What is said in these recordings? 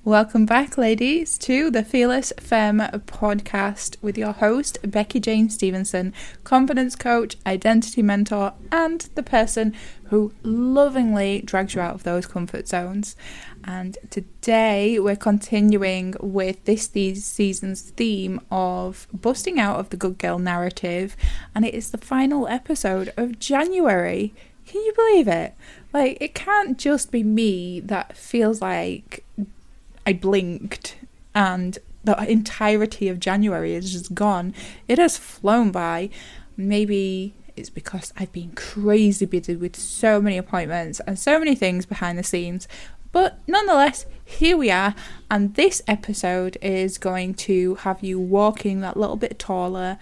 Welcome back, ladies, to the Fearless Femme podcast with your host, Becky Jane Stevenson, confidence coach, identity mentor, and the person who lovingly drags you out of those comfort zones. And today we're continuing with this season's theme of busting out of the good girl narrative, and it is the final episode of January. Can you believe it? Like, it can't just be me that feels like I blinked and the entirety of January is just gone. It has flown by. Maybe it's because I've been crazy busy with so many appointments and so many things behind the scenes. But nonetheless, here we are. And this episode is going to have you walking that little bit taller,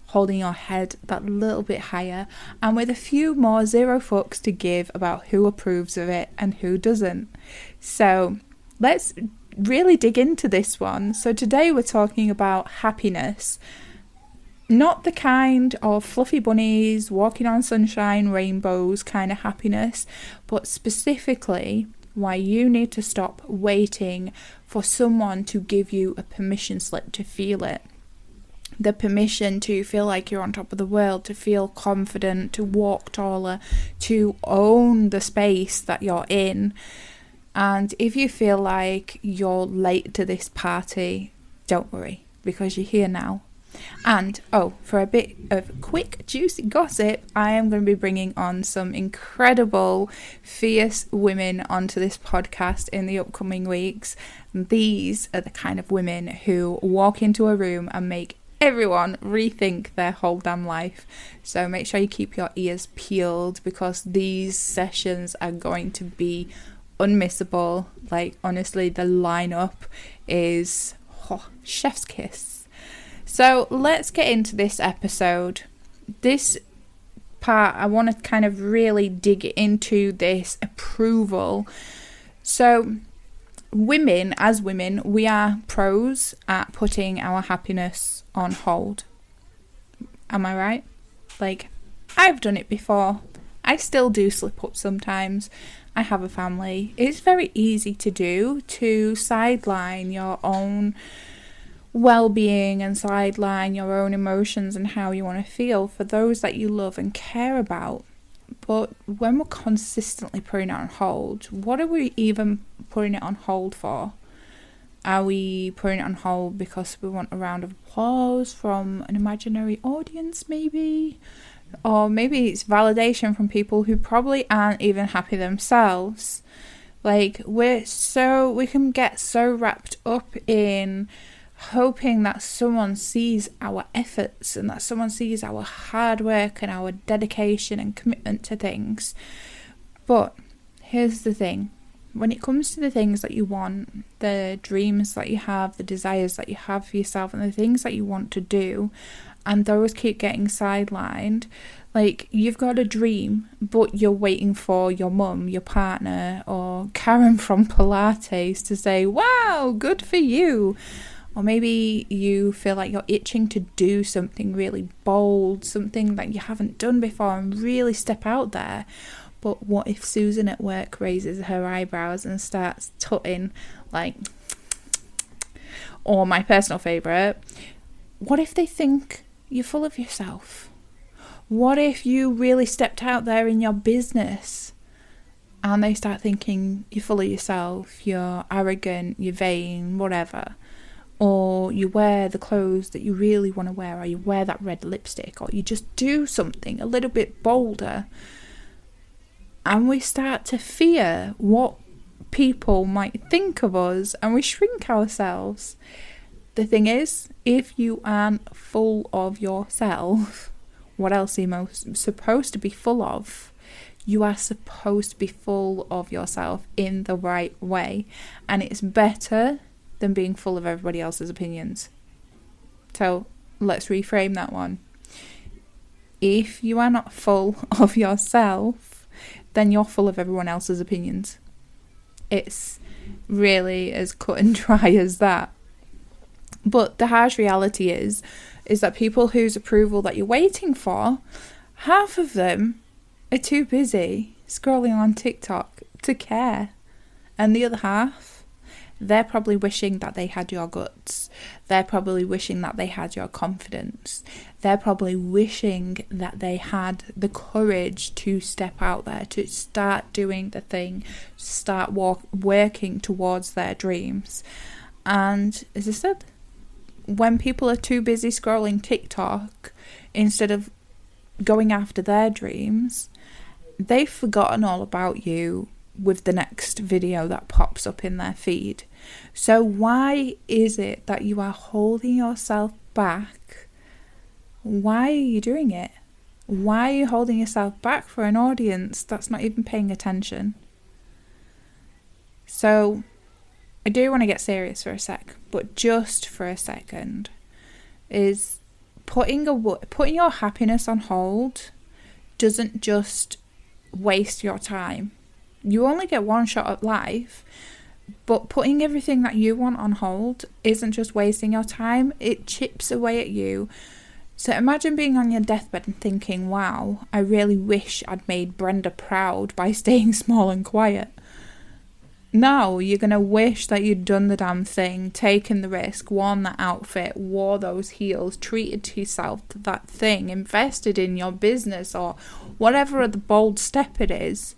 holding your head that little bit higher, and with a few more zero fucks to give about who approves of it and who doesn't. So let's really dig into this one. So today we're talking about happiness, not the kind of fluffy bunnies, walking on sunshine, rainbows kind of happiness, but specifically why you need to stop waiting for someone to give you a permission slip to feel it. The permission to feel like you're on top of the world, to feel confident, to walk taller, to own the space that you're in. And if you feel like you're late to this party, don't worry, because you're here now. And, for a bit of quick, juicy gossip, I am going to be bringing on some incredible, fierce women onto this podcast in the upcoming weeks. These are the kind of women who walk into a room and make everyone rethink their whole damn life. So make sure you keep your ears peeled, because these sessions are going to be unmissable. Like, honestly, the lineup is chef's kiss. So let's get into this episode. This part, I want to kind of really dig into this approval. So as women, we are pros at putting our happiness on hold. Am I right? Like, I've done it before. I still do slip up sometimes. I have a family. It's very easy to do, to sideline your own well-being and sideline your own emotions and how you want to feel for those that you love and care about. But when we're consistently putting it on hold, what are we even putting it on hold for? Are we putting it on hold because we want a round of applause from an imaginary audience, maybe? Or maybe it's validation from people who probably aren't even happy themselves. Like, we can get so wrapped up in hoping that someone sees our efforts and that someone sees our hard work and our dedication and commitment to things. But here's the thing. When it comes to the things that you want, the dreams that you have, the desires that you have for yourself, and the things that you want to do, and those keep getting sidelined, like, you've got a dream, but you're waiting for your mum, your partner, or Karen from Pilates to say, wow, good for you. Or maybe you feel like you're itching to do something really bold, something that you haven't done before, and really step out there. But what if Susan at work raises her eyebrows and starts tutting, like, or my personal favourite, what if they think you're full of yourself? What if you really stepped out there in your business and they start thinking you're full of yourself, you're arrogant, you're vain, whatever? Or you wear the clothes that you really want to wear, or you wear that red lipstick, or you just do something a little bit bolder, and we start to fear what people might think of us, and we shrink ourselves. The thing is, if you aren't full of yourself, what else are you supposed to be full of? You are supposed to be full of yourself in the right way, and it's better than being full of everybody else's opinions. So let's reframe that one. If you are not full of yourself, then you're full of everyone else's opinions. It's really as cut and dry as that. But the harsh reality is that people whose approval that you're waiting for, half of them are too busy scrolling on TikTok to care. And the other half, They're probably wishing that they had your guts. They're probably wishing that they had your confidence. They're probably wishing that they had the courage to step out there, to start doing the thing, start working towards their dreams. And as I said, when people are too busy scrolling TikTok instead of going after their dreams, they've forgotten all about you with the next video that pops up in their feed. So why is it that you are holding yourself back? Why are you doing it? Why are you holding yourself back for an audience that's not even paying attention? So I do want to get serious for a sec, but just for a second, is putting your happiness on hold doesn't just waste your time. You only get one shot at life, but putting everything that you want on hold isn't just wasting your time, it chips away at you. So imagine being on your deathbed and thinking, wow, I really wish I'd made Brenda proud by staying small and quiet. Now you're going to wish that you'd done the damn thing, taken the risk, worn that outfit, wore those heels, treated yourself to that thing, invested in your business or whatever the bold step it is.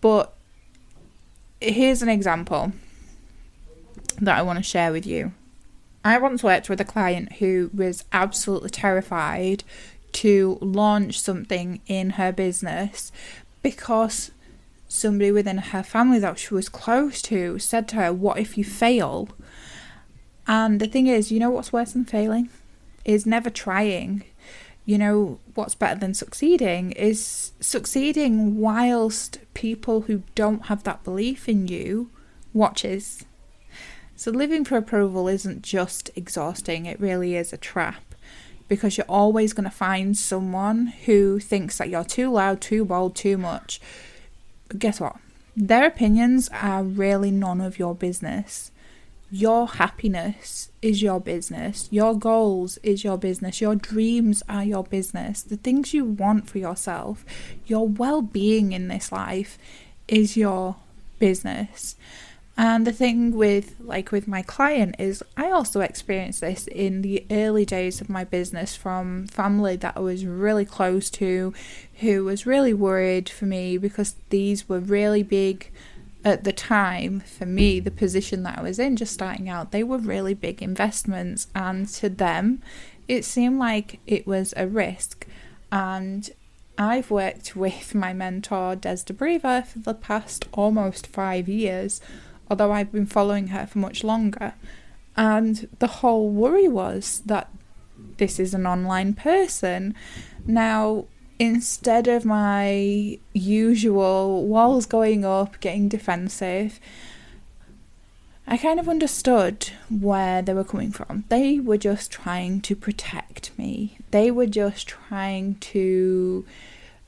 But here's an example that I want to share with you. I once worked with a client who was absolutely terrified to launch something in her business because somebody within her family that she was close to said to her, what if you fail? And the thing is, you know what's worse than failing? Is never trying. You know what's better than succeeding is succeeding whilst people who don't have that belief in you watches. So living for approval isn't just exhausting, it really is a trap, because you're always going to find someone who thinks that you're too loud, too bold, too much. But guess what? Their opinions are really none of your business. Your happiness is your business. Your goals is your business. Your dreams are your business. The things you want for yourself, your well-being in this life is your business. And the thing with my client is I also experienced this in the early days of my business from family that I was really close to, who was really worried for me because these were really big. At the time, for me, the position that I was in, just starting out, they were really big investments, and to them, it seemed like it was a risk. And I've worked with my mentor, Des DeBrever, for the past almost 5 years, although I've been following her for much longer. And the whole worry was that this is an online person. Now, instead of my usual walls going up, getting defensive, I kind of understood where they were coming from. They were just trying to protect me. They were just trying to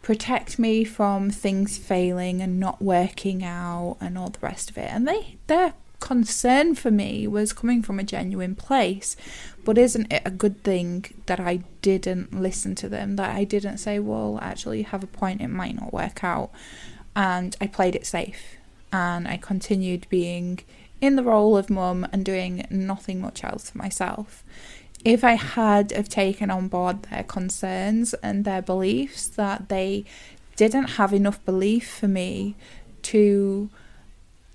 protect me from things failing and not working out and all the rest of it. And their concern for me was coming from a genuine place. But isn't it a good thing that I didn't listen to them, that I didn't say, well, actually you have a point, it might not work out, and I played it safe and I continued being in the role of mum and doing nothing much else for myself. If I had have taken on board their concerns and their beliefs, that they didn't have enough belief for me to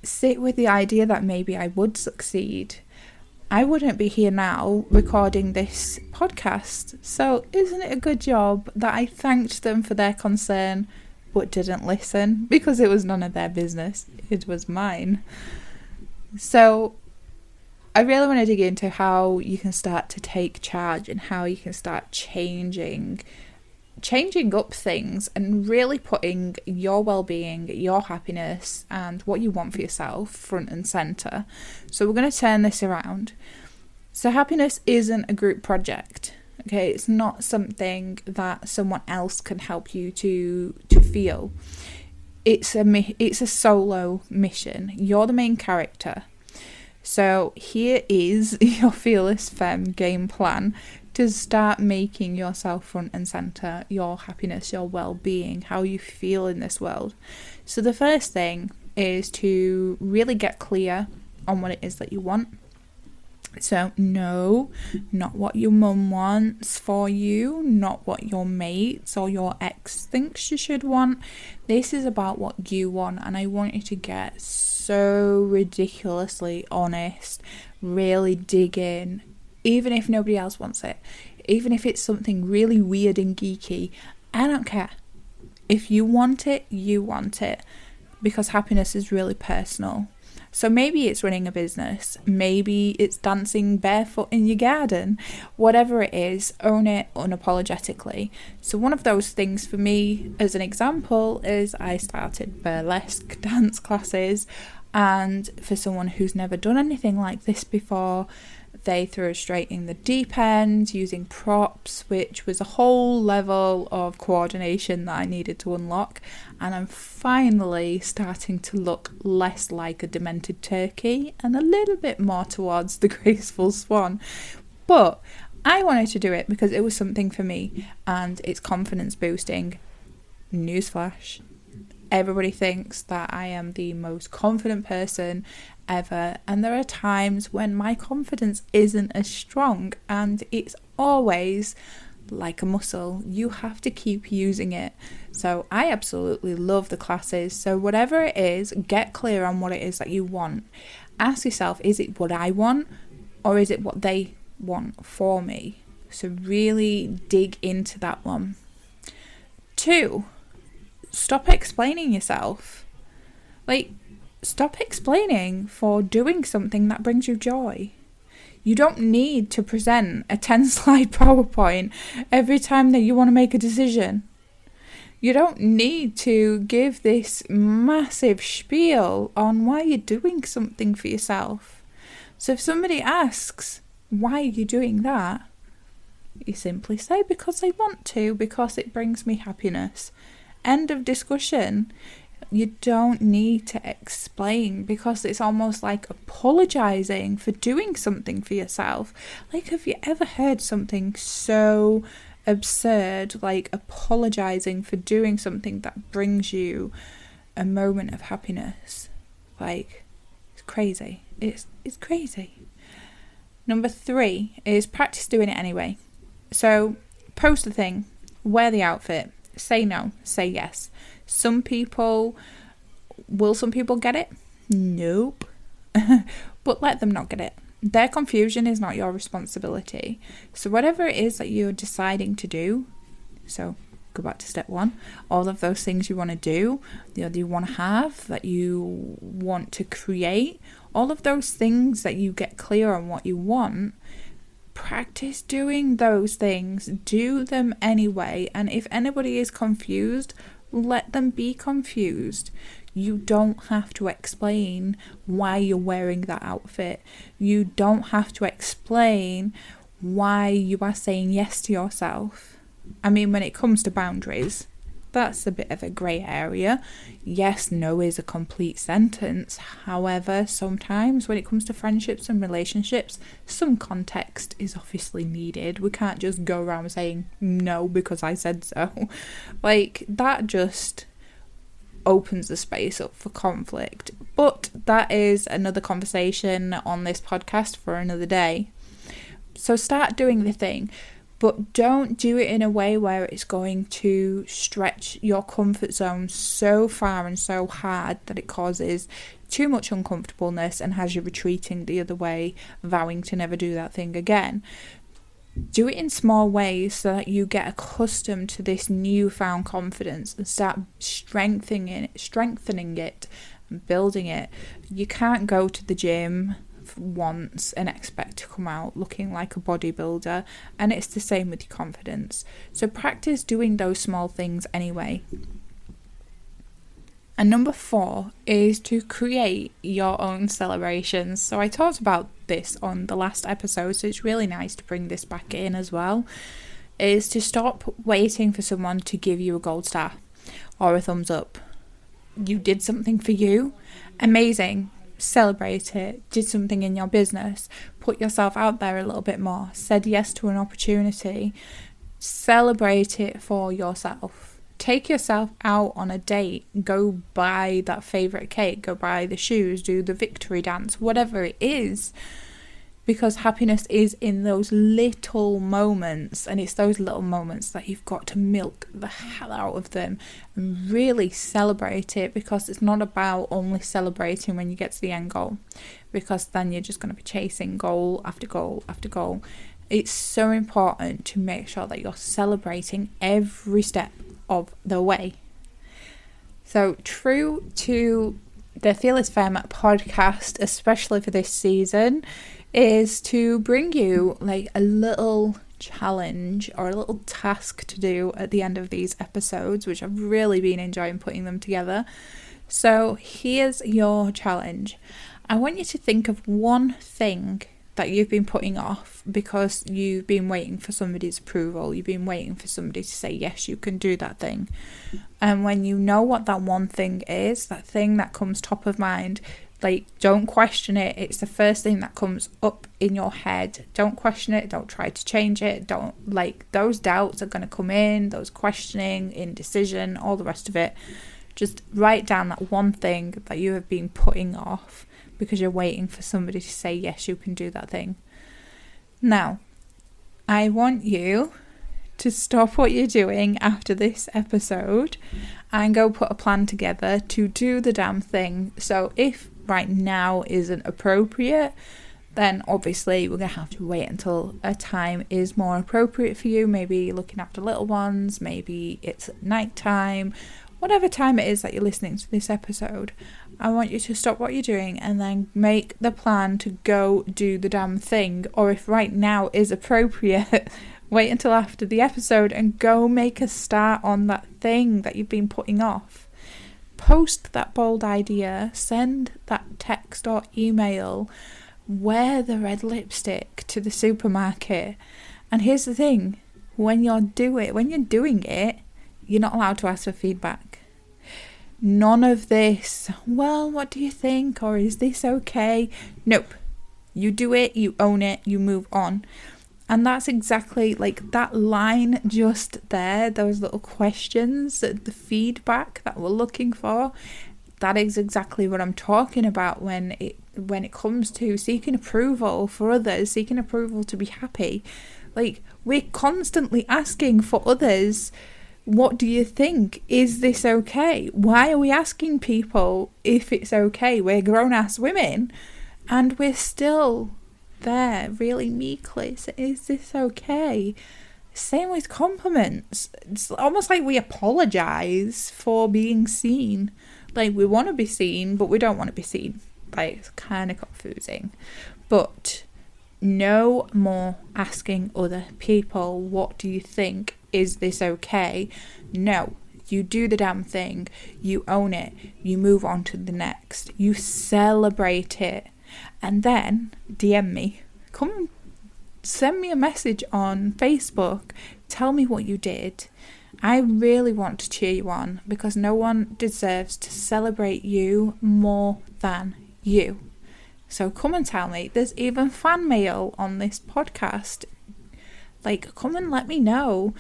sit with the idea that maybe I would succeed, I wouldn't be here now recording this podcast. So isn't it a good job that I thanked them for their concern but didn't listen, because it was none of their business, it was mine. So I really want to dig into how you can start to take charge and how you can start changing up things and really putting your well-being, your happiness and what you want for yourself front and center. So we're going to turn this around. So happiness isn't a group project. Okay, it's not something that someone else can help you to feel. It's a solo mission. You're the main character. So here is your Fearless Femme game plan to start making yourself front and center, your happiness, your well-being, how you feel in this world. So the first thing is to really get clear on what it is that you want. So no, not what your mum wants for you, not what your mates or your ex thinks you should want. This is about what you want, and I want you to get so ridiculously honest, really dig in, even if nobody else wants it, even if it's something really weird and geeky. I don't care. If you want it, you want it, because happiness is really personal. So maybe it's running a business, maybe it's dancing barefoot in your garden, whatever it is, own it unapologetically. So one of those things for me, as an example, is I started burlesque dance classes, and for someone who's never done anything like this before, they threw us straight in the deep end using props, which was a whole level of coordination that I needed to unlock. And I'm finally starting to look less like a demented turkey and a little bit more towards the graceful swan. But I wanted to do it because it was something for me, and it's confidence boosting. Newsflash. Everybody thinks that I am the most confident person ever, and there are times when my confidence isn't as strong, and it's always like a muscle. You have to keep using it. So I absolutely love the classes. So whatever it is, get clear on what it is that you want. Ask yourself, is it what I want, or is it what they want for me? So really dig into that one. 2, stop explaining yourself. Stop explaining for doing something that brings you joy. You don't need to present a 10-slide PowerPoint every time that you want to make a decision. You don't need to give this massive spiel on why you're doing something for yourself. So if somebody asks, why are you doing that? You simply say, because I want to, because it brings me happiness. End of discussion. You don't need to explain, because it's almost like apologizing for doing something for yourself. Have you ever heard something so absurd, like apologizing for doing something that brings you a moment of happiness? It's crazy. It's crazy. Number 3 is practice doing it anyway. So post the thing, wear the outfit, say no, say yes. Some people get it? Nope. But let them not get it. Their confusion is not your responsibility. So whatever it is that you're deciding to do, so go back to step 1, all of those things you want to do, that you want to have, that you want to create, all of those things that you get clear on what you want, practice doing those things. Do them anyway. And if anybody is confused, let them be confused. You don't have to explain why you're wearing that outfit. You don't have to explain why you are saying yes to yourself. I mean, when it comes to boundaries, that's a bit of a grey area. Yes, no is a complete sentence. However, sometimes when it comes to friendships and relationships, some context is obviously needed. We can't just go around saying no because I said so. That just opens the space up for conflict. But that is another conversation on this podcast for another day. So start doing the thing, but don't do it in a way where it's going to stretch your comfort zone so far and so hard that it causes too much uncomfortableness and has you retreating the other way, vowing to never do that thing again. Do it in small ways so that you get accustomed to this newfound confidence and start strengthening it and building it. You can't go to the gym once and expect to come out looking like a bodybuilder, and it's the same with your confidence. So practice doing those small things anyway. And number 4 is to create your own celebrations. So I talked about this on the last episode, so it's really nice to bring this back in as well, is to stop waiting for someone to give you a gold star or a thumbs up. You did something for you, amazing. Celebrate it. Did something in your business, put yourself out there a little bit more, said yes to an opportunity. Celebrate it for yourself. take yourself out on a date, go buy that favourite cake, go buy the shoes, do the victory dance, whatever it is. Because happiness is in those little moments, and it's those little moments that you've got to milk the hell out of them and really celebrate it, because it's not about only celebrating when you get to the end goal, because then you're just going to be chasing goal after goal after goal. It's so important to make sure that you're celebrating every step of the way. So true to the Fearless Femme podcast, especially for this season, is to bring you like a little challenge or a little task to do at the end of these episodes, which I've really been enjoying putting them together. So here's your challenge. I want you to think of one thing that you've been putting off because you've been waiting for somebody's approval. You've been waiting for somebody to say, yes, you can do that thing. And when you know what that one thing is, that thing that comes top of mind, like, don't question it. It's the first thing that comes up in your head. Don't question it. Don't try to change it. Don't, like, those doubts are going to come in, those questioning, indecision, all the rest of it. Just write down that one thing that you have been putting off because you're waiting for somebody to say, yes, you can do that thing. Now, I want you to stop what you're doing after this episode and go put a plan together to do the damn thing. So if right now isn't appropriate, then obviously we're going to have to wait until a time is more appropriate for you. Maybe looking after little ones, maybe it's at night time, whatever time it is that you're listening to this episode. I want you to stop what you're doing and then make the plan to go do the damn thing. Or if right now is appropriate, wait until after the episode and go make a start on that thing that you've been putting off. Post that bold idea, send that text or email, wear the red lipstick to the supermarket. And here's the thing, when you're doing it, you're not allowed to ask for feedback. None of this, well, what do you think? Or is this okay? Nope. You do it, you own it, you move on. And that's exactly like that line just there, those little questions, the feedback that we're looking for. That is exactly what I'm talking about when it comes to seeking approval for others, seeking approval to be happy. Like, we're constantly asking for others, what do you think? Is this okay? Why are we asking people if it's okay? We're grown-ass women and we're still there really meekly. So is this okay? Same with compliments. It's almost like we apologize for being seen. Like, we want to be seen, but we don't want to be seen. Like, it's kind of confusing. But no more asking other people, what do you think? Is this okay? No. You do the damn thing. You own it. You move on to the next. You celebrate it. And then DM me. Come and send me a message on Facebook. Tell me what you did. I really want to cheer you on because no one deserves to celebrate you more than you. So come and tell me. There's even fan mail on this podcast. Like, come and let me know.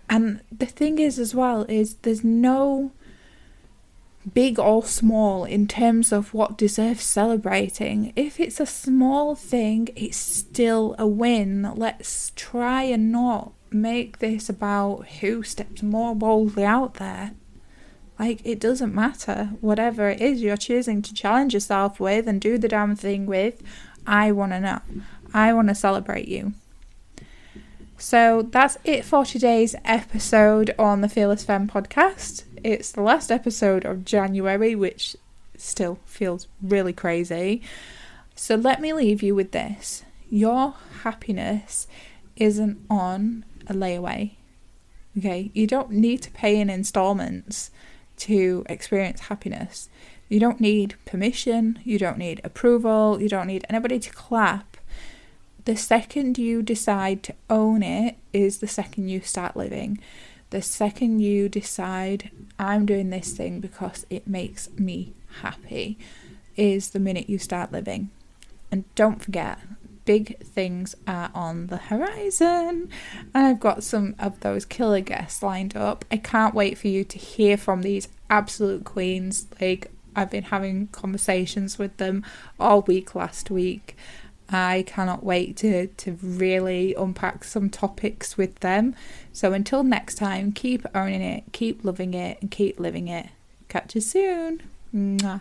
And the thing is as well is there's no big or small in terms of what deserves celebrating. If it's a small thing, it's still a win. Let's try and not make this about who steps more boldly out there. Like, it doesn't matter. Whatever it is you're choosing to challenge yourself with and do the damn thing with, I want to know. I want to celebrate you. So that's it for today's episode on the Fearless Femme podcast. It's the last episode of January, which still feels really crazy. So let me leave you with this. Your happiness isn't on a layaway. Okay? You don't need to pay in installments to experience happiness. You don't need permission. You don't need approval. You don't need anybody to clap. The second you decide to own it is the second you start living. The second you decide, I'm doing this thing because it makes me happy, is the minute you start living. And don't forget, big things are on the horizon. I've got some of those killer guests lined up. I can't wait for you to hear from these absolute queens. Like, I've been having conversations with them all week last week. I cannot wait to really unpack some topics with them. So until next time, keep owning it, keep loving it, and keep living it. Catch you soon. Mwah.